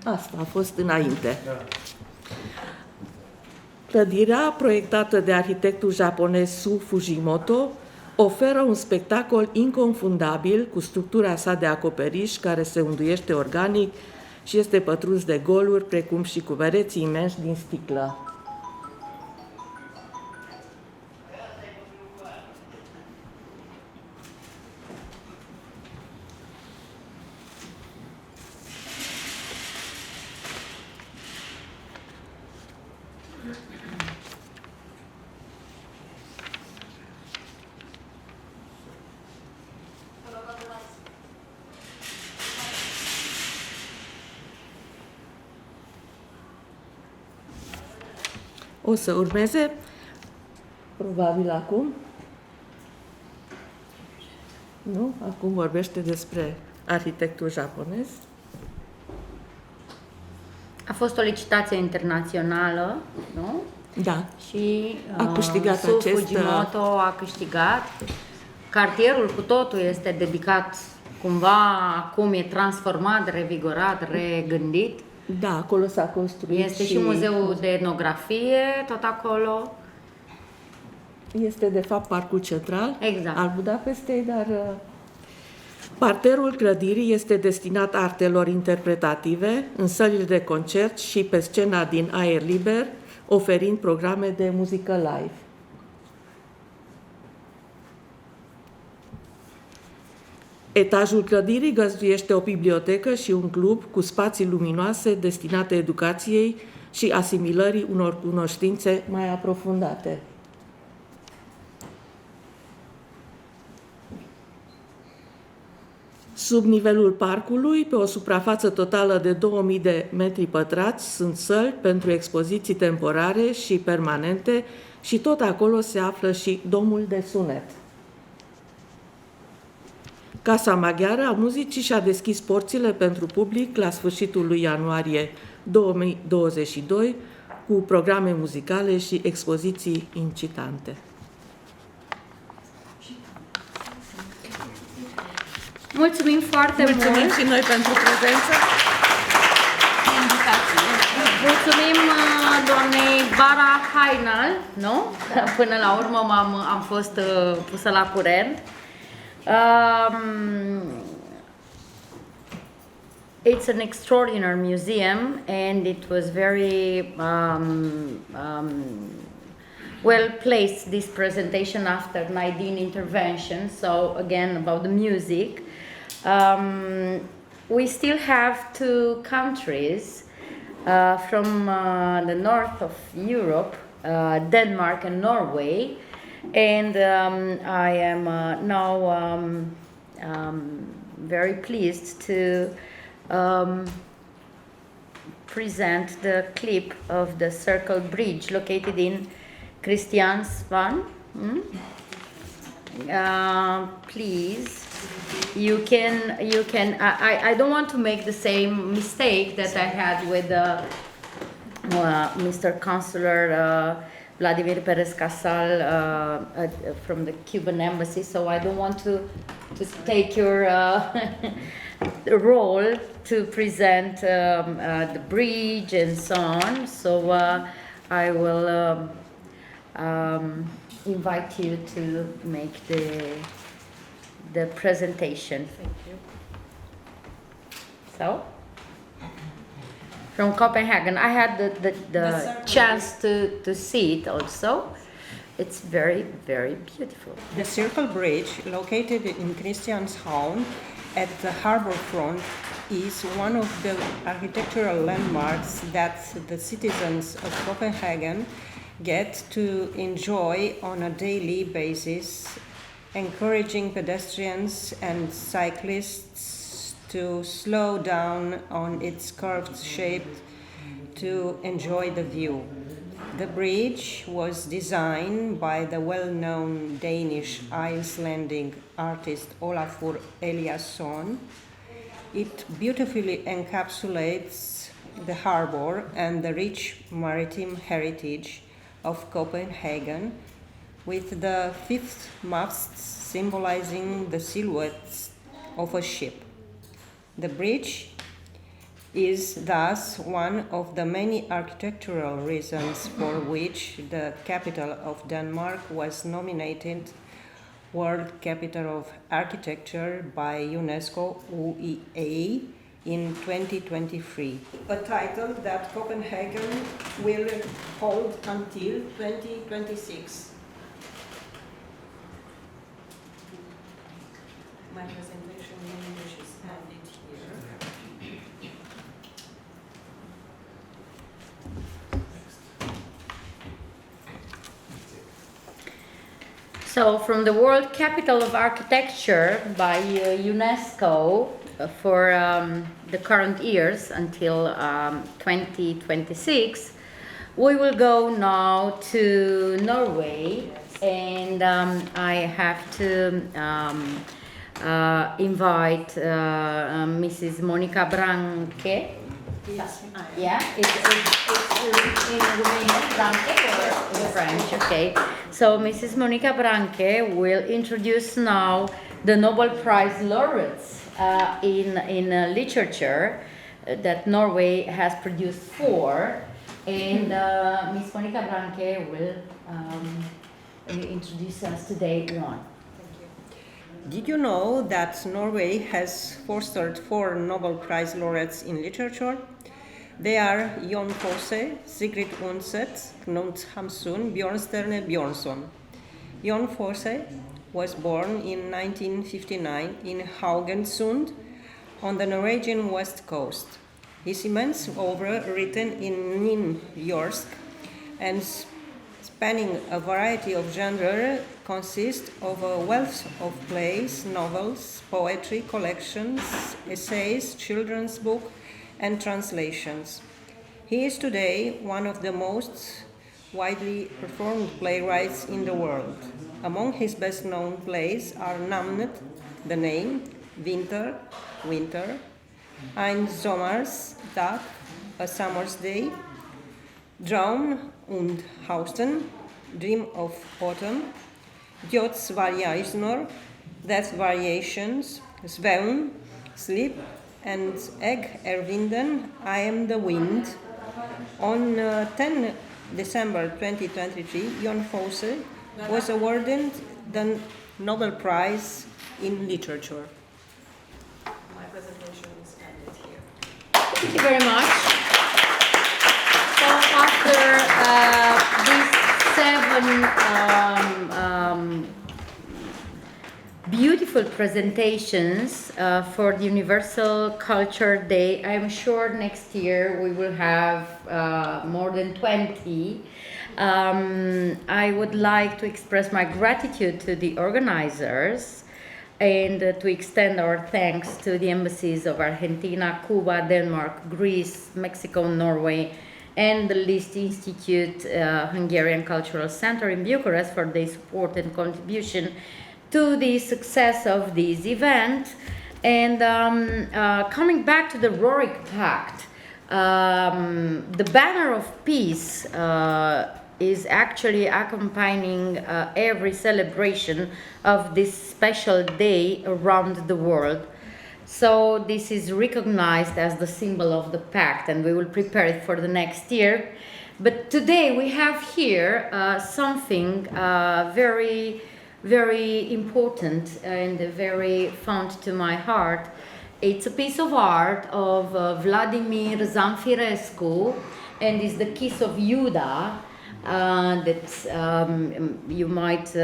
Asta a fost înainte. Clădirea, proiectată de arhitectul japonez Su Fujimoto, oferă un spectacol inconfundabil cu structura sa de acoperiș care se unduiește organic și este pătruns de goluri, precum și cu pereții imensi din sticlă. O să urmeze, probabil acum. Nu? Acum vorbește despre arhitectul japonez. A fost o licitație internațională, nu? Da. Și a câștigat Su Fujimoto a câștigat. Cartierul cu totul este dedicat, cumva, acum e transformat, revigorat, regândit. Da, acolo s-a construit. Este și muzeul de etnografie, tot acolo. Este, de fapt, Parcul Central al Budapestei, dar parterul clădirii este destinat artelor interpretative, în sălile de concert și pe scena din aer liber, oferind programe de muzică live. Etajul clădirii găzduiește o bibliotecă și un club cu spații luminoase destinate educației și asimilării unor cunoștințe mai aprofundate. Sub nivelul parcului, pe o suprafață totală de 2000 de metri pătrați, sunt săli pentru expoziții temporare și permanente și tot acolo se află și domul de sunet. Casa Maghiară a Muzicii și-a deschis porțile pentru public la sfârșitul lui ianuarie 2022 cu programe muzicale și expoziții incitante. Mulțumim foarte mult! Mulțumim și noi pentru prezență! Mulțumim doamnei Bara Hainal, nu? Până la urmă am fost pusă la curent. It's an extraordinary museum, and it was very well placed, this presentation, after Nadine intervention. So again, about the music. We still have two countries from the north of Europe, Denmark and Norway, and I am now very pleased to present the clip of the Circle Bridge located in Kristiansand. Please, you can. I don't want to make the same mistake that I had with Mr. Consular Vladimir Perez Casal from the Cuban embassy. So I don't want to take your role to present the bridge and so on. So I will invite you to make the presentation. Thank you. So, from Copenhagen, I had the chance to see it also. It's very, very beautiful. The Circle Bridge, located in Kristiansand at the harbor front, is one of the architectural landmarks that the citizens of Copenhagen get to enjoy on a daily basis, encouraging pedestrians and cyclists to slow down on its curved shape to enjoy the view. The bridge was designed by the well-known Danish Icelandic artist Olafur Eliasson. It beautifully encapsulates the harbor and the rich maritime heritage of Copenhagen, with the 5 masts symbolizing the silhouettes of a ship. The bridge is thus one of the many architectural reasons for which the capital of Denmark was nominated World Capital of Architecture by UNESCO UEA in 2023, a title that Copenhagen will hold until 2026. My presentation in English is ended here. So, from the World Capital of Architecture by UNESCO for the current years until 2026, we will go now to Norway, and I have to invite Mrs. Monica Branche. Yes, Yeah, it's in Romanian, Branche, or in French, okay. So Mrs. Monica Branche will introduce now the Nobel Prize laureates in literature that Norway has produced 4, and Ms. Monica Branche will introduce us today one. Did you know that Norway has fostered 4 Nobel Prize laureates in literature? They are Jon Fosse, Sigrid Undset, Knut Hamsun, Bjørnstjerne Bjørnson. Jon Fosse was born in 1959 in Haugesund on the Norwegian west coast. His immense oeuvre, written in Nynorsk and spanning a variety of genres, consists of a wealth of plays, novels, poetry, collections, essays, children's books, and translations. He is today one of the most widely performed playwrights in the world. Among his best-known plays are Namnet, The Name, Winter, Ein Sommersdag, A Summer's Day, Traum und Hausten, Dream of Autumn, Dödsvariationer, Death Variations, Svævn, Sleep, and Eg Ervinden, I am the wind. On 10 December 2023, Jon Fosse was awarded the Nobel Prize in Literature. My presentation is ended here. Thank you very much. So after these 7 beautiful presentations for the Universal Culture Day, I'm sure next year we will have more than 20. I would like to express my gratitude to the organizers and to extend our thanks to the embassies of Argentina, Cuba, Denmark, Greece, Mexico, Norway, and the Liszt Institute Hungarian Cultural Center in Bucharest for their support and contribution to the success of this event. And coming back to the Roric Pact, the banner of peace is actually accompanying every celebration of this special day around the world. So this is recognized as the symbol of the pact, and we will prepare it for the next year. But today we have here something very, very important and very fond to my heart. It's a piece of art of Vladimir Zamfirescu, and is the Kiss of Judah. That you might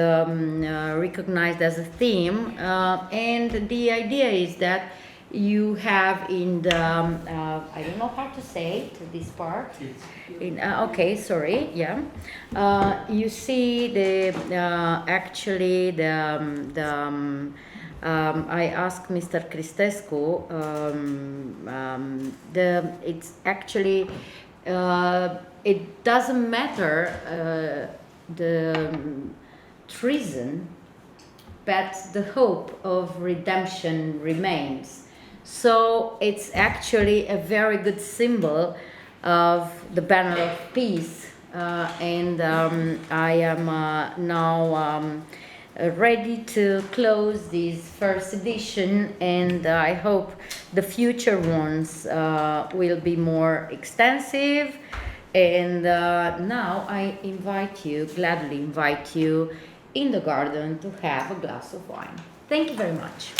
recognize as a theme, and the idea is that you have in the I don't know how to say it, this part. Okay, sorry, yeah. You see the actually I asked Mr. Cristescu. It's actually. It doesn't matter the treason, but the hope of redemption remains. So it's actually a very good symbol of the banner of peace, and I am now ready to close this first edition, and I hope the future ones will be more extensive. And now I gladly invite you in the garden to have a glass of wine. Thank you very much.